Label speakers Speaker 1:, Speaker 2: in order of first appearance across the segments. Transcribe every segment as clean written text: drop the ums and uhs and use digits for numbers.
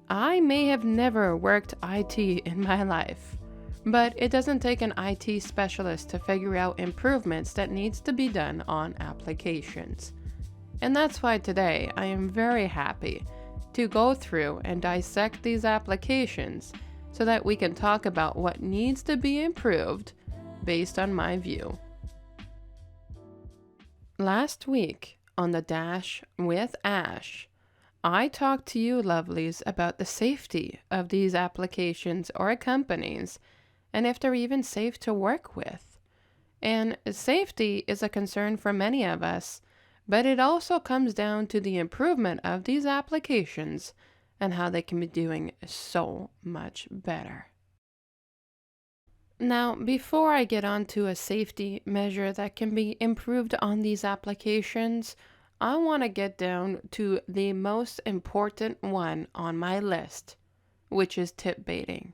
Speaker 1: I may have never worked IT in my life, but it doesn't take an IT specialist to figure out improvements that needs to be done on applications. And that's why today I am very happy to go through and dissect these applications so that we can talk about what needs to be improved based on my view. Last week on the Dash with Ash, I talked to you lovelies about the safety of these applications or companies and if they're even safe to work with. And safety is a concern for many of us, but it also comes down to the improvement of these applications and how they can be doing so much better. Now, before I get on to a safety measure that can be improved on these applications, I want to get down to the most important one on my list, which is tip baiting.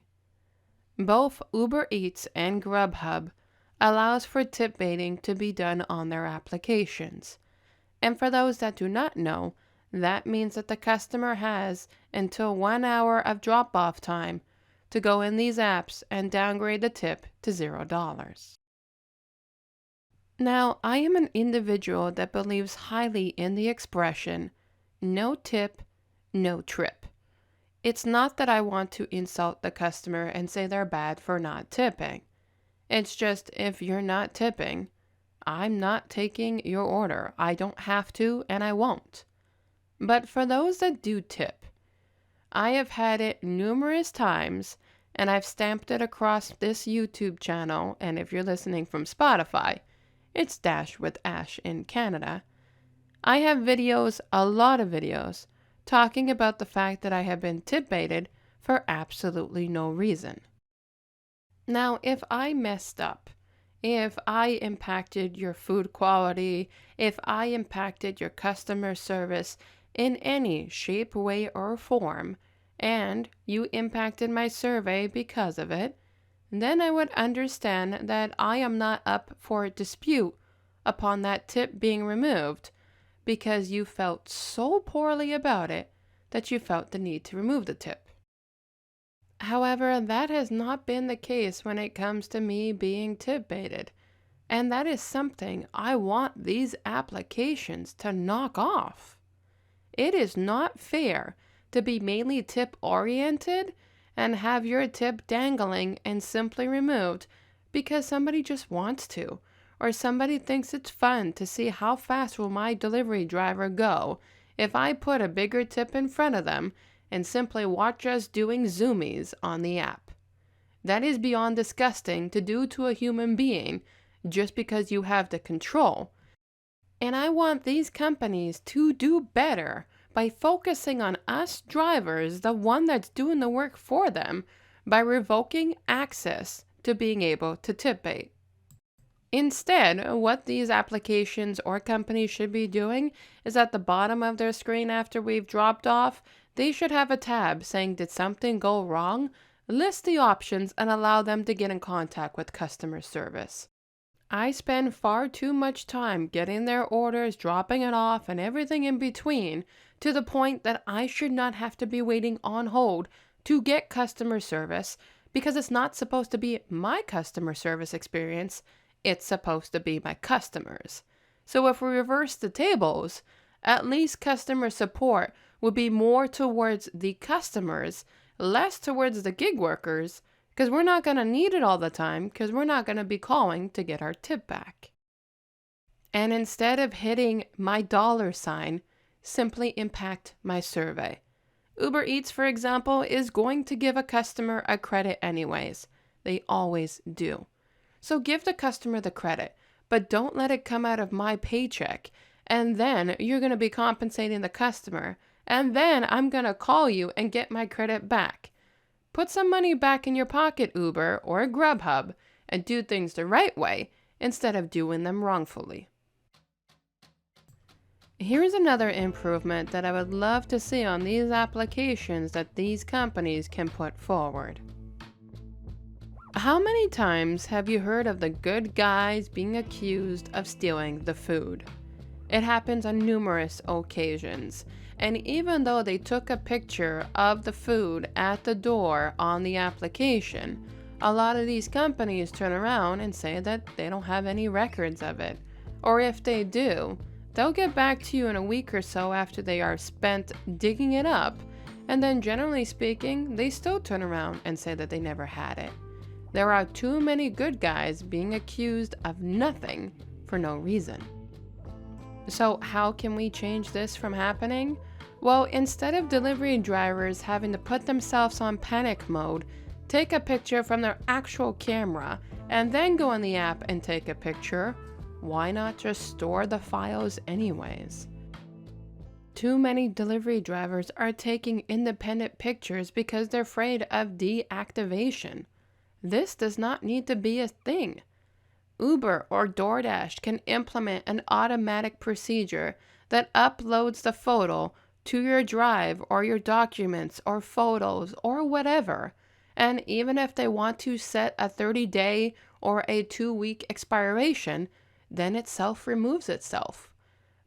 Speaker 1: Both Uber Eats and Grubhub allows for tip baiting to be done on their applications. And for those that do not know, that means that the customer has until 1 hour of drop-off time to go in these apps and downgrade the tip to $0. Now, I am an individual that believes highly in the expression, no tip, no trip. It's not that I want to insult the customer and say they're bad for not tipping. It's just if you're not tipping, I'm not taking your order. I don't have to and I won't. But for those that do tip, I have had it numerous times and I've stamped it across this YouTube channel, and if you're listening from Spotify, it's Dash with Ash in Canada. I have videos, a lot of videos, talking about the fact that I have been tip baited for absolutely no reason. Now, if I messed up, if I impacted your food quality, if I impacted your customer service in any shape, way, or form, and you impacted my survey because of it, then I would understand that I am not up for dispute upon that tip being removed because you felt so poorly about it that you felt the need to remove the tip. However, that has not been the case when it comes to me being tip baited, and that is something I want these applications to knock off. It is not fair to be mainly tip oriented and have your tip dangling and simply removed because somebody just wants to, or somebody thinks it's fun to see how fast will my delivery driver go if I put a bigger tip in front of them and simply watch us doing zoomies on the app. That is beyond disgusting to do to a human being just because you have the control. And I want these companies to do better by focusing on us drivers, the one that's doing the work for them, by revoking access to being able to tip bait. Instead, what these applications or companies should be doing is at the bottom of their screen after we've dropped off, they should have a tab saying, did something go wrong? List the options and allow them to get in contact with customer service. I spend far too much time getting their orders, dropping it off, and everything in between, to the point that I should not have to be waiting on hold to get customer service because it's not supposed to be my customer service experience, it's supposed to be my customers. So if we reverse the tables, at least customer support would be more towards the customers, less towards the gig workers, because we're not going to need it all the time because we're not going to be calling to get our tip back. And instead of hitting my $, simply impact my survey. Uber Eats, for example, is going to give a customer a credit anyways. They always do. So give the customer the credit, but don't let it come out of my paycheck. And then you're going to be compensating the customer. And then I'm going to call you and get my credit back. Put some money back in your pocket, Uber or Grubhub, and do things the right way instead of doing them wrongfully. Here's another improvement that I would love to see on these applications that these companies can put forward. How many times have you heard of the good guys being accused of stealing the food? It happens on numerous occasions, And even though they took a picture of the food at the door on the application, a lot of these companies turn around and say that they don't have any records of it. Or if they do, they'll get back to you in a week or so after they are spent digging it up, and then generally speaking, they still turn around and say that they never had it. There are too many good guys being accused of nothing for no reason. So how can we change this from happening? Well, instead of delivery drivers having to put themselves on panic mode, take a picture from their actual camera, and then go in the app and take a picture, why not just store the files anyways? Too many delivery drivers are taking independent pictures because they're afraid of deactivation. This does not need to be a thing. Uber or DoorDash can implement an automatic procedure that uploads the photo to your drive or your documents or photos or whatever. And even if they want to set a 30-day or a 2-week expiration, then it self-removes itself.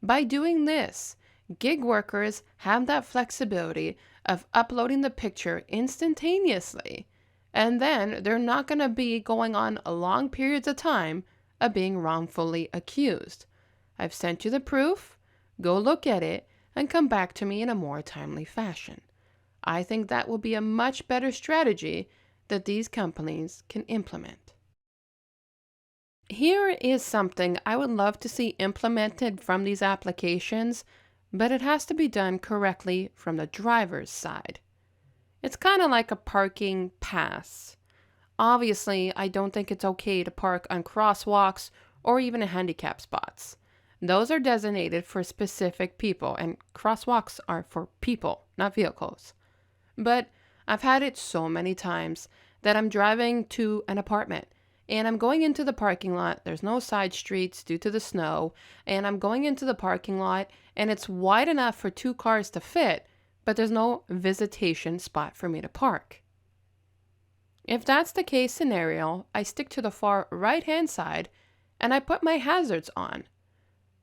Speaker 1: By doing this, gig workers have that flexibility of uploading the picture instantaneously, and then they're not going to be going on long periods of time of being wrongfully accused. I've sent you the proof. Go look at it and come back to me in a more timely fashion. I think that will be a much better strategy that these companies can implement. Here is something I would love to see implemented from these applications, but it has to be done correctly from the driver's side. It's kind of like a parking pass. Obviously, I don't think it's okay to park on crosswalks or even in handicap spots. Those are designated for specific people, and crosswalks are for people, not vehicles. But I've had it so many times that I'm driving to an apartment and I'm going into the parking lot. There's no side streets due to the snow, and I'm going into the parking lot and it's wide enough for 2 cars to fit, but there's no visitation spot for me to park. If that's the case scenario, I stick to the far right-hand side and I put my hazards on.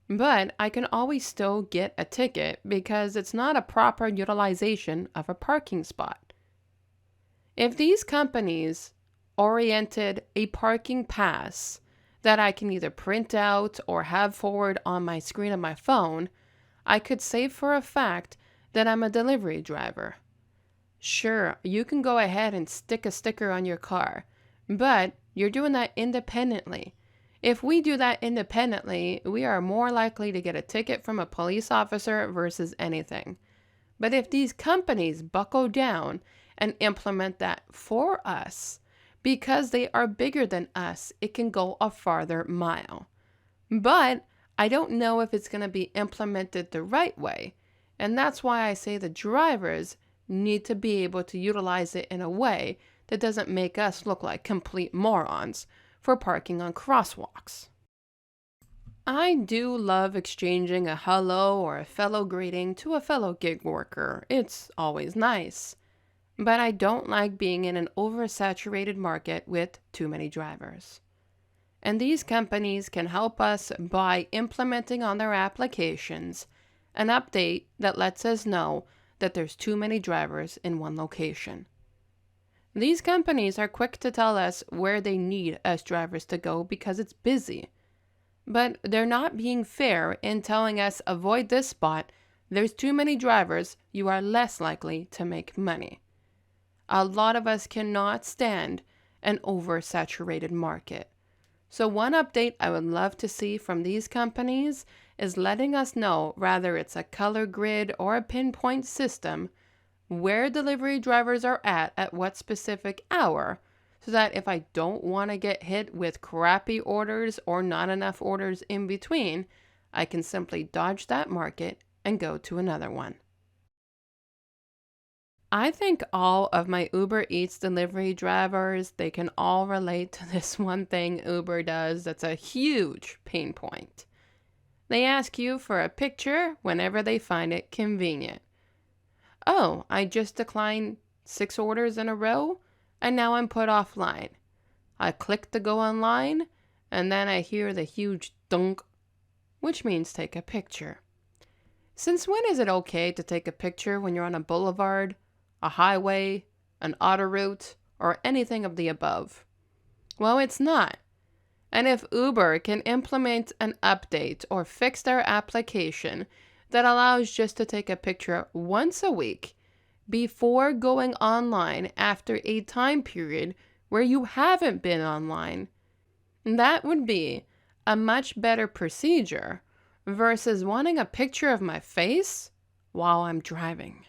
Speaker 1: But I can always still get a ticket because it's not a proper utilization of a parking spot. If these companies oriented a parking pass that I can either print out or have forward on my screen of my phone, I could say for a fact that I'm a delivery driver. Sure, you can go ahead and stick a sticker on your car, but you're doing that independently. If we do that independently, we are more likely to get a ticket from a police officer versus anything. But if these companies buckle down and implement that for us, because they are bigger than us, it can go a farther mile. But I don't know if it's going to be implemented the right way. And that's why I say the drivers need to be able to utilize it in a way that doesn't make us look like complete morons for parking on crosswalks. I do love exchanging a hello or a fellow greeting to a fellow gig worker. It's always nice. But I don't like being in an oversaturated market with too many drivers. And these companies can help us by implementing on their applications an update that lets us know that there's too many drivers in one location. These companies are quick to tell us where they need us drivers to go because it's busy. But they're not being fair in telling us avoid this spot, there's too many drivers, you are less likely to make money. A lot of us cannot stand an oversaturated market. So one update I would love to see from these companies is letting us know, whether it's a color grid or a pinpoint system, where delivery drivers are at what specific hour, so that if I don't want to get hit with crappy orders or not enough orders in between, I can simply dodge that market and go to another one. I think all of my Uber Eats delivery drivers, they can all relate to this one thing Uber does that's a huge pain point. They ask you for a picture whenever they find it convenient. Oh, I just declined 6 orders in a row, and now I'm put offline. I click to go online, and then I hear the huge dunk, which means take a picture. Since when is it okay to take a picture when you're on a boulevard, a highway, an autoroute, or anything of the above? Well, it's not. And if Uber can implement an update or fix their application that allows just to take a picture once a week before going online after a time period where you haven't been online, that would be a much better procedure versus wanting a picture of my face while I'm driving.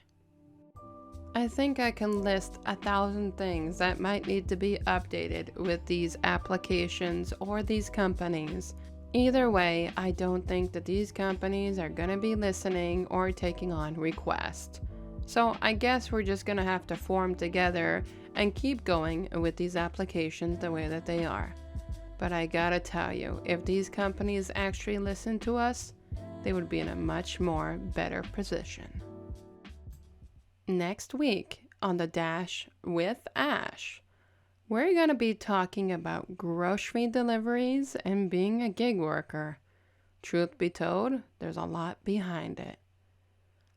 Speaker 1: I think I can list 1,000 things that might need to be updated with these applications or these companies. Either way, I don't think that these companies are going to be listening or taking on requests. So I guess we're just going to have to form together and keep going with these applications the way that they are. But I gotta tell you, if these companies actually listen to us, they would be in a much more better position. Next week on The Dash with Ash, we're going to be talking about grocery deliveries and being a gig worker. Truth be told, there's a lot behind it.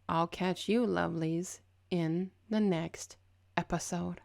Speaker 1: I'll catch you, lovelies, in the next episode.